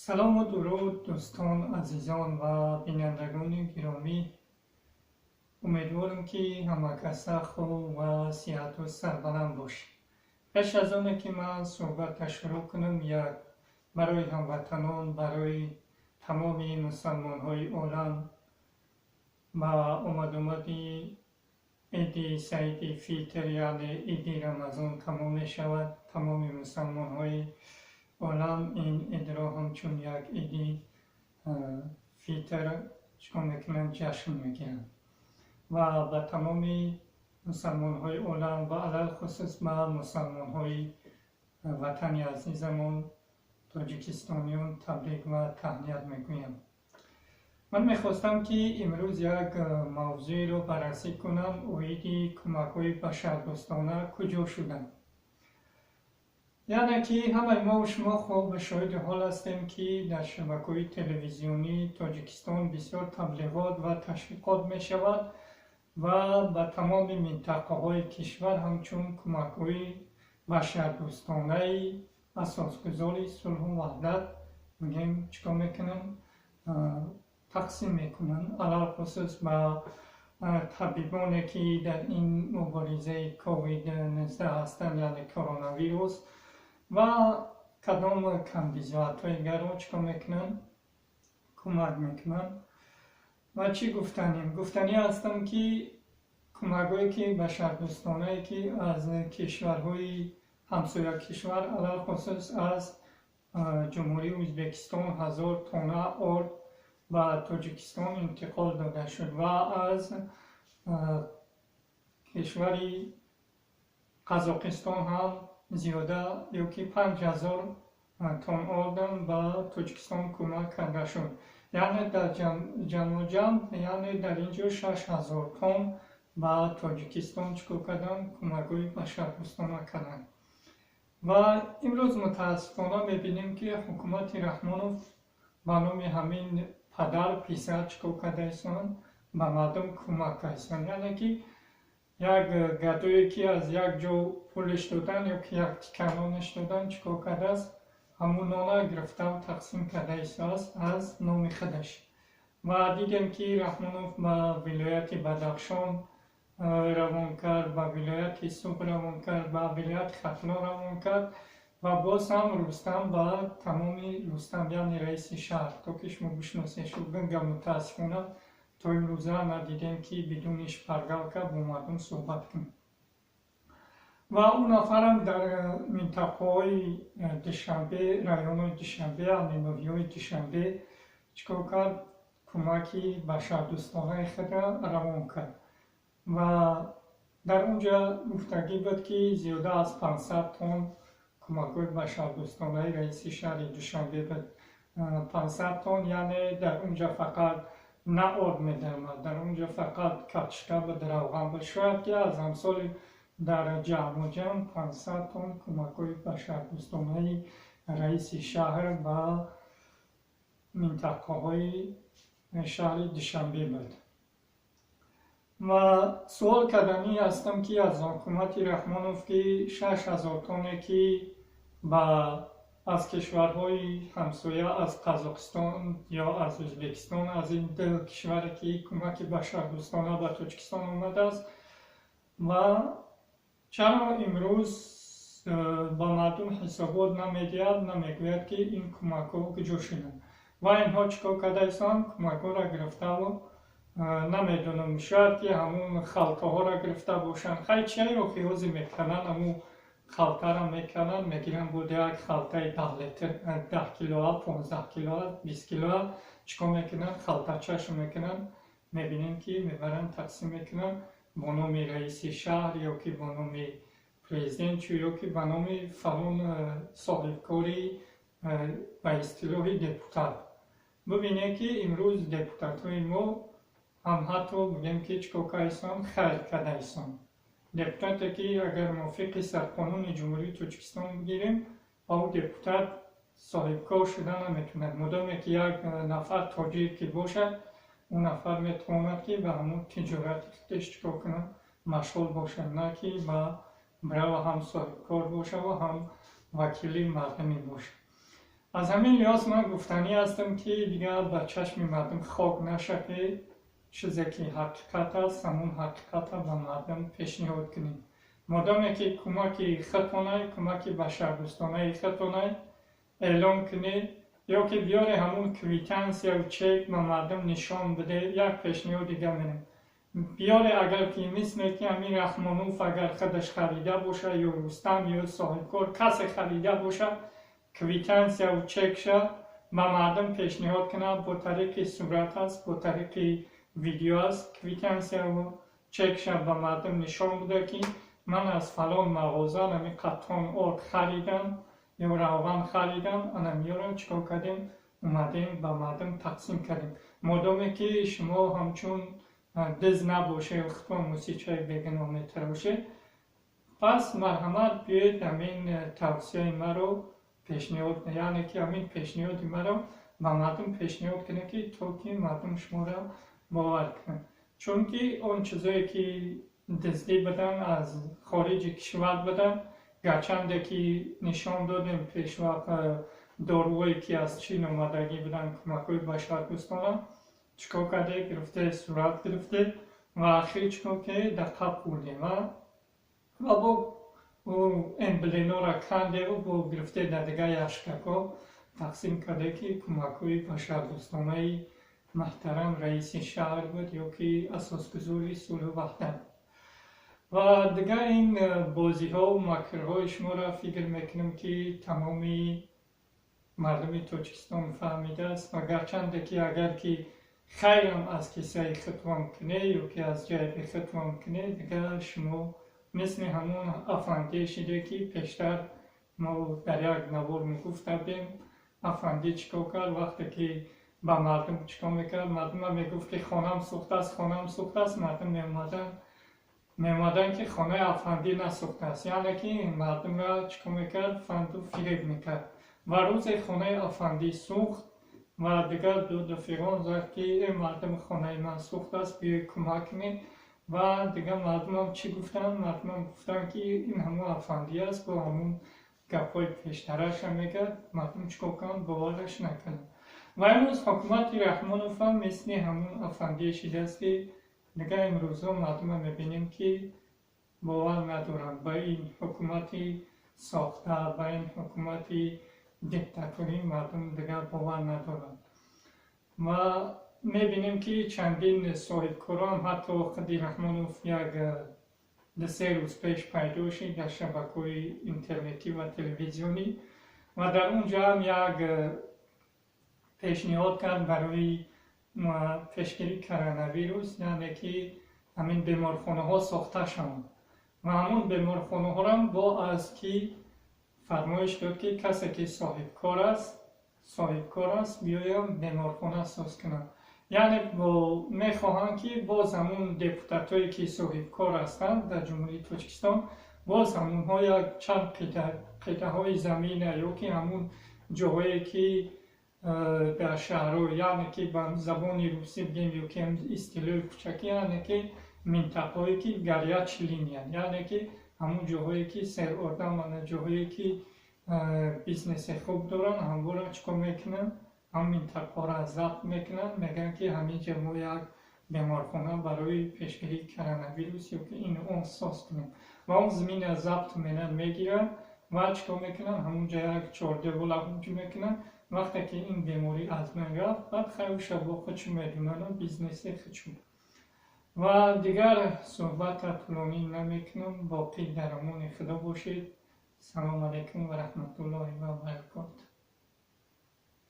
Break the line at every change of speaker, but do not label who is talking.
سلام و درود دوستان عزیزان و بینندگان گرامی. امیدوارم که همه کس خوب و صحت و سربلند باشید. پیش از آن که من صحبت شروع کنم، یک برای هموطنان، برای تمام مسلمان های عالم و اومدی عید سعید فیتر یعنی عید رمضان تمام می شود. تمام مسلمان های عالم این عید را همچون یک عید فیتر چکار میکنن، جشن میگیرن و به تمام مسلمان های عالم و علل خصوص به مسلمان های وطن عزیزمون تاجیکستانیان تبریک و تهنیت میگویم. من میخواستم که امروز یک موضوع رو بررسی کنم: عید کمک های بشردوستانه کجا شدن. یعنی که همه ما و شما خوب شاهد حال هستیم که در شبکه‌های تلویزیونی تاجیکستان بسیار تبلیغات و تشویقات می شود و به تمام منطقه های کشور همچون کمک های بشردوستانه اساسگذار صلح و وحدت میگیم چیکار میکنن، تقسیم میکنن. علل خصوص به طبیبانی که در این مبارزه کووید 19 هستند یعنی کرونا ویروس و کدام کمبیزات های دیگر چیکار میکنن، کمک میکنن. و چی گفتنیم؟ گفتنی هستم که کمک‌هایی که بشردوستانه که از کشورهای همسایه کشور علل خصوص از جمهوری ازبکستان 1000 تن آرد و تاجیکستان انتقال داده شد و از کشوری قزاقستان هم زیاده یکی 5000 تن آردن به تاجیکستان کمک کرده شد. یعنی در جمع یعنی در اینجا 6000 تن به تاجیکستان چکو کردن، کمک‌های بشردوستانه کردن. و امروز متاسفانه میبینیم که حکومت رحمانوف به نام همین پدر پسر چکو کرده ایستان به مردم کمک ایستان. یعنی که یک گدایی که از یک جا پولش دادن یا که یک تکنانش دادن چکو کرده است، همون نانه گرفته و تقسیم کرده است از نام خودش. و دیدیم که رحمانوف به ولایت بدخشان روان کرد، به ولایت سوق روان کرد، به ولایت ختلا روان کرد و باز هم رستم به تمام رستم یعنی رئیس شهر تا که شما بشناسیش رو بگم. متاسفانه تا امروزه ندیدیم که بدونش پرگل که با مردم صحبت کنیم. و اون نفرم در منطقه های دوشنبه، رایون های دوشنبه، امنوی های دوشنبه چکار کرد؟ کمکی بشردوستانه خود را روان کرد و در اونجا گفتگی بود که زیاده از 500 تن کمک‌های بشردوستانه رئیس شهر دوشنبه بود. 500 تن یعنی در اونجا فقط نه آرد می‌درمد، در اونجا فقط کچکه و روغن بود. شاید که از امثال در جمع 500 تن کمک‌های بشردوستانه رئیس شهر و منطقه‌های شهر دوشنبه بود. و سوال کردنی هستم که از حکومت رحمانوف که 6000 تن که از کشورهای همسایه از قزاقستان یا از ازبکستان، از این دو کشوری که کمک بشردوستانه به تاجیکستان آمده است، و چرا امروز با مردم حسابات نمیگوید که این کمک ها کجا شدن و اینها چکار کرده ایستان؟ کمک ها را گرفته و نمیدونم، شاید که همون خلطه ها را گرفته باشن. خیلی چیه رو خیازی میکنن، همون خلطه را میکنن، میگیرن بوده یک خلطه 10 کیلوه، 15 کیلوه، 20 کیلوه چکار میکنن؟ خلطه چشم میکنن، میبینیم که میبرن تقسیم میکنن با نام رئیس شهر یا که با نام پریزیدنت یا که با نام فلان صاحبکاری به اصطلاح دپوتات. ببینید که امروز دپوتات های ما هم حتی بگیم که چکار ایستان خیر کرده ایستان. دپوتات که اگر موافق سرقانون جمهوری تاجیکستان بگیریم، او دپوتات صاحب کار شدن نمیتوند. مدامی که یک نفر تاجر که باشد، اون نفر میتواند که به همون تجارت خودش چکار کنه، مشغول باشد، نه که برای هم صاحب کار باشه و هم وکیل مردمی باشه. از همین لحاظ من گفتنی هستم که دیگه به چشم مردم خاک نشه که چیزی که حقیقت است همون حقیقت به مردم پیشنهاد کنیم. مادامی که کمک خودتونه، کمک بشردوستانه خودتونه اعلام کنید یا که بیاره همون کویتانس یا چک به مردم نشان بده. یک پیشنهاد دیگه منم بیاره اگر که مثل که همین رحمانوف اگر خودش خریده باشه یا رستم یا صاحبکار کسی خریده باشه کویتانس یا چکش به مردم پیشنهاد کنه با طریق صورت است با طریق ویدیو است کویتانس یا چکش به مردم نشان بده که من از فلان مغازه نمی قطعان آرد خریدم یا روغن خریدم انا میارم چکار کردیم اومدیم به مردم تقسیم کردیم. مادامی که شما همچون دز نباشه و خطبه موسیقی بگنامه تر باشه پس مرحمت بیاید همین توصیه ما رو پیشنهاد یعنی که همین پیشنهاد ما رو به مردم پیشنهاد کنه که تا که مردم شما را باور کنن. چون که اون چیزایی که دزدی بدن از خارج کشور بدن گرچنده که نشان دادیم پیش وقت داروهایی که از چین اومدگی بدن کمک‌های بشردوستانه چکار کرده گرفته صورت گرفته و آخری چکار که دقیق بردیم و با امبلینا را کنده و با گرفته در دیگه یشککا تقسیم کرده که کمک‌های بشردوستانه محترم رئیس شهر بود یا که اساسگذاری صلح و وحدت. و دیگه این بازی ها و مکرهای شما را فکر میکنم که تمامی مردم تاجیکستان فهمیده است و گرچنده که اگر که خیرم از کسی خطوام کنه یا که از جای خطوام کنه دیگه شما مثل همون افندی شده که پیشتر ما در یک نوار میگفته بیم افندی چکار کرد وقتی که با مردم چکار میکرد مردم هم میگفت که خانم سوخته است خانم سوخته است مردم میامدن که خانه افندی نسوخته است یعنی که این مردم را چکار میکرد فندو فریب میکرد و روز خانه افندی سوخت و دیگر دو رفیقان زد که این مردم خانه من سوخته است بیای کمک می و دیگر مردم هم چی گفتن؟ مردم هم گفتن که این همون افندی است با همون گپای پیشترش هم میکرد مردم چکار کنن باورش نکنن و امروز حکومت رحمانوف هم مثل همون افندی شده است که دیگه امروز ها مردم هم میبینیم که باور ندارن با این حکومت ساخته با این حکومت دیکتاتوری مردم دیگه باور ندارن و میبینیم که چندین صاحبکاران حتی خودی رحمانوف یک سه روز پیش پیدا شد در شبکه‌های اینترنتی و تلویزیونی و در اونجا هم یک پیشنهاد کرد برای پیشگیری کرونا ویروس یعنی که همین بیمارخانه ها ساخته شوند و همون بیمارخانه ها هم با از که فرمایش داد که کسی که صاحبکار است بیایم بیمارخانه ساز کنن یعنی میخواهند که باز همون دپوتات هایی که صاحبکار هستند در جمهوری تاجیکستان باز همون ها یک چند قطعه های زمین یا که همون جاهایی که در شهرها یعنی که به زبان روسی بگیم یا که اصطلاح کوچکی یعنی که منطقه هایی که گریچ لینیان یعنی که همون جاهایی که سر آدم و جاهایی که بیزنس خوب دارن همون را چکار میکنن هم منطقه را ضبط میکنن میگن که همین جمعه یک بیمارخانه برای پیشگیری کرونا ویروس یا که این اون ساز کنیم و اون زمین از ضبط میگیرن و چکار میکنن همون جا یک چارده ولا همونجا میکنن وقتی که این بیماری از من رفت بعد خیلی با خودشون میدونن و بیزنس خودشون و دیگر صحبت طولانی نمیکنم باقی در امان خدا باشید. سلام علیکم و رحمت الله و برکاته.